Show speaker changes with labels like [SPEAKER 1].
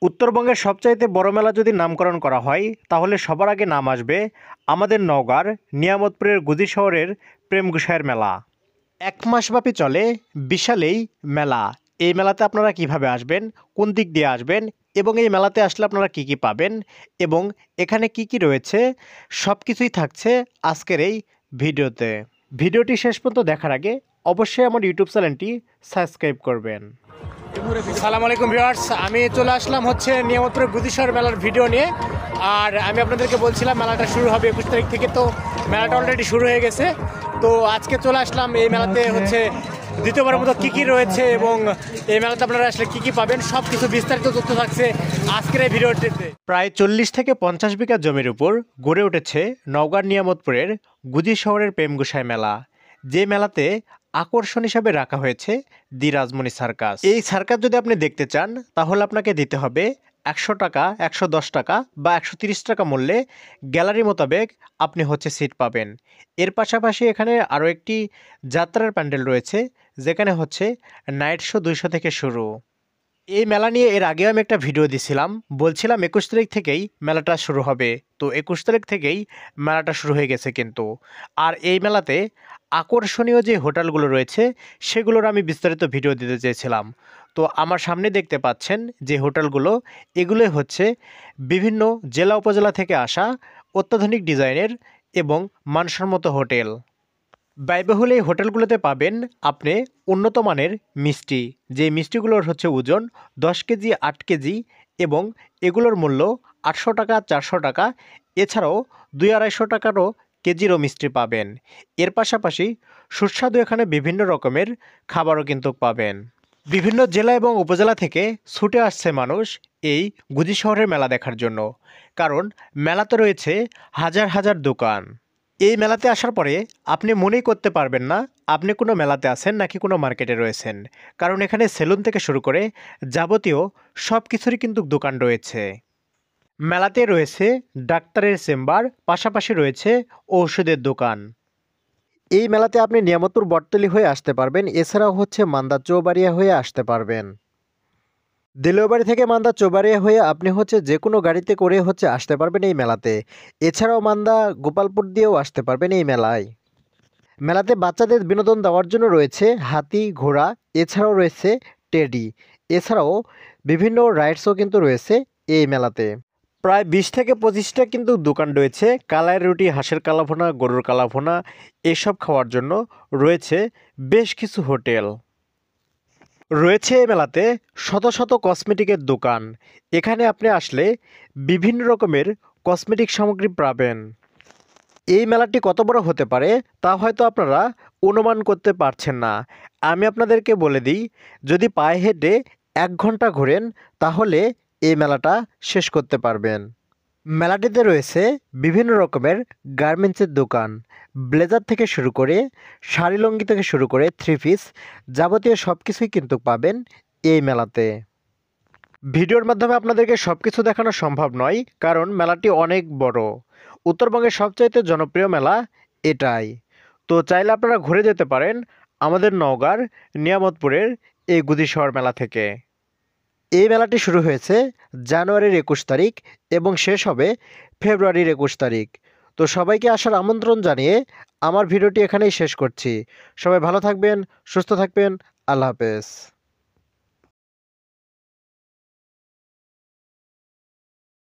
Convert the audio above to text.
[SPEAKER 1] উত্তরবঙ্গের সবচাইতে বড় মেলা যদি নামকরণ করা হয় তাহলে সবার আগে নাম আসবে আমাদের নওগাঁর নিয়ামতপুরের গুজি শহরের প্রেম গোসাইয়ের মেলা। ১ মাসব্যাপী চলে বিশাল এই মেলা। এই মেলাতে আপনারা কিভাবে আসবেন, কোন দিক দিয়ে আসবেন এবং এই মেলাতে আসলে আপনারা কি কি পাবেন এবং এখানে কি কি রয়েছে সব কিছুই থাকছে আজকের এই ভিডিওতে। ভিডিওটি শেষ পর্যন্ত দেখার আগে অবশ্যই আমার ইউটিউব চ্যানেলটি সাবস্ক্রাইব করবেন। সালাম আলাইকুম ভিউয়ার্স, আমি চলে আসলাম নিয়ামতপুরের গুদিশহর মেলার ভিডিও নিয়ে। আর আমি আপনাদেরকে বলছিলাম মেলাটা শুরু হবে 21 তারিখ থেকে, তো মেলাটা অলরেডি শুরু হয়ে গেছে। তো আজকে চলে আসলাম এই মেলাতে দ্বিতীয়বারের মতো কী কী রয়েছে এবং এই মেলাতে আপনারা আসলে কী কী পাবেন সব কিছু বিস্তারিত তথ্য থাকছে আজকের এই ভিডিওটিতে। প্রায় 40 থেকে 50 বিঘা জমির উপর গড়ে উঠেছে নওগাঁর নিয়ামতপুরের গুজি শহরের প্রেম গোসাই মেলা, যে মেলাতে আকর্ষণ হিসাবে রাখা হয়েছে দি রাজমণি সার্কাস। এই সার্কাস যদি আপনি দেখতে চান তাহলে আপনাকে দিতে হবে 100 টাকা, 110 টাকা বা 130 টাকা মূল্যে। গ্যালারি মোতাবেক আপনি সিট পাবেন। এর পাশাপাশি এখানে আরও একটি যাত্রার প্যান্ডেল রয়েছে, যেখানে নাইট শো 200 থেকে শুরু। এই মেলা নিয়ে এর আগেও আমি একটা ভিডিও দিছিলাম, বলছিলাম 21 তারিখ থেকেই মেলাটা শুরু হবে। তো 21 তারিখ থেকেই মেলাটা শুরু হয়ে গেছে কিন্তু। আর এই মেলাতে আকর্ষণীয় যে হোটেলগুলো রয়েছে সেগুলোর আমি বিস্তারিত ভিডিও দিতে চেয়েছিলাম। তো আমার সামনে দেখতে পাচ্ছেন যে হোটেলগুলো, এগুলোই বিভিন্ন জেলা উপজেলা থেকে আসা অত্যাধুনিক ডিজাইনের এবং মানসম্মত হোটেল। ব্যয়বহুল এই হোটেলগুলোতে পাবেন আপনি উন্নত মানের মিষ্টি, যে মিষ্টিগুলোর ওজন 10 কেজি, 8 কেজি এবং এগুলোর মূল্য 800 টাকা, 400 টাকা। এছাড়াও 200-250 টাকারও কেজিরও মিষ্টি পাবেন। এর পাশাপাশি সুস্বাদু এখানে বিভিন্ন রকমের খাবারও কিন্তু পাবেন। বিভিন্ন জেলা এবং উপজেলা থেকে ছুটে আসছে মানুষ এই গুজি শহরের মেলা দেখার জন্য, কারণ মেলাতে রয়েছে হাজার হাজার দোকান। এই মেলাতে আসার পরে আপনি মনেই করতে পারবেন না আপনি কোনো মেলাতে আছেন নাকি কোনো মার্কেটে রয়েছেন, কারণ এখানে সেলুন থেকে শুরু করে যাবতীয় সব কিছুরই কিন্তু দোকান রয়েছে। মেলাতে রয়েছে ডাক্তারের চেম্বার, পাশাপাশি রয়েছে ঔষধের দোকান। এই মেলাতে আপনি নিয়ামতপুর বটতলী হয়ে আসতে পারবেন, এছাড়াও মান্দা চৌবাড়িয়া হয়ে আসতে পারবেন। দিলুয়াবাড়ি থেকে মান্দা চৌবাড়িয়া হয়ে আপনি যে কোনো গাড়িতে করে আসতে পারবেন এই মেলাতে। এছাড়াও মান্দা গোপালপুর দিয়েও আসতে পারবেন এই মেলায়। মেলাতে বাচ্চাদের বিনোদন দেওয়ার জন্য রয়েছে হাতি, ঘোড়া, এছাড়াও রয়েছে টেডি, এছাড়াও বিভিন্ন রাইডসও কিন্তু রয়েছে এই মেলাতে। প্রায় 20 থেকে 25টা কিন্তু দোকান রয়েছে কালাইয়ের রুটি, হাঁসের কালাভুনা, গরুর কালাভুনা, এসব খাওয়ার জন্য রয়েছে বেশ কিছু হোটেল। রয়েছে এই মেলাতে শত শত কসমেটিকের দোকান। এখানে আপনি আসলে বিভিন্ন রকমের কসমেটিক সামগ্রী পাবেন। এই মেলাটি কত বড় হতে পারে তা হয়তো আপনারা অনুমান করতে পারছেন না। আমি আপনাদেরকে বলে দিই, যদি পায়ে হেঁটে 1 ঘন্টা ঘোরেন তাহলে এই মেলাটা শেষ করতে পারবেন। মেলাটিতে রয়েছে বিভিন্ন রকমের গার্মেন্টসের দোকান, ব্লেজার থেকে শুরু করে শাড়ি লুঙ্গি থেকে শুরু করে 3 পিস, যাবতীয় সব কিছুই কিন্তু পাবেন এই মেলাতে। ভিডিওর মাধ্যমে আপনাদেরকে সব কিছু দেখানো সম্ভব নয়, কারণ মেলাটি অনেক বড়। উত্তরবঙ্গের সবচাইতে জনপ্রিয় মেলা এটাই। তো চাইলে আপনারা ঘুরে যেতে পারেন আমাদের নওগাঁর নিয়ামতপুরের এই গুজি শহর মেলা থেকে। এই মেলাটি শুরু হয়েছে জানুয়ারির 21 তারিখ এবং শেষ হবে ফেব্রুয়ারির 21 তারিখ। তো সবাইকে আসার আমন্ত্রণ জানিয়ে আমার ভিডিওটি এখানেই শেষ করছি। সবাই ভালো থাকবেন, সুস্থ থাকবেন, আল্লাহ হাফেজ।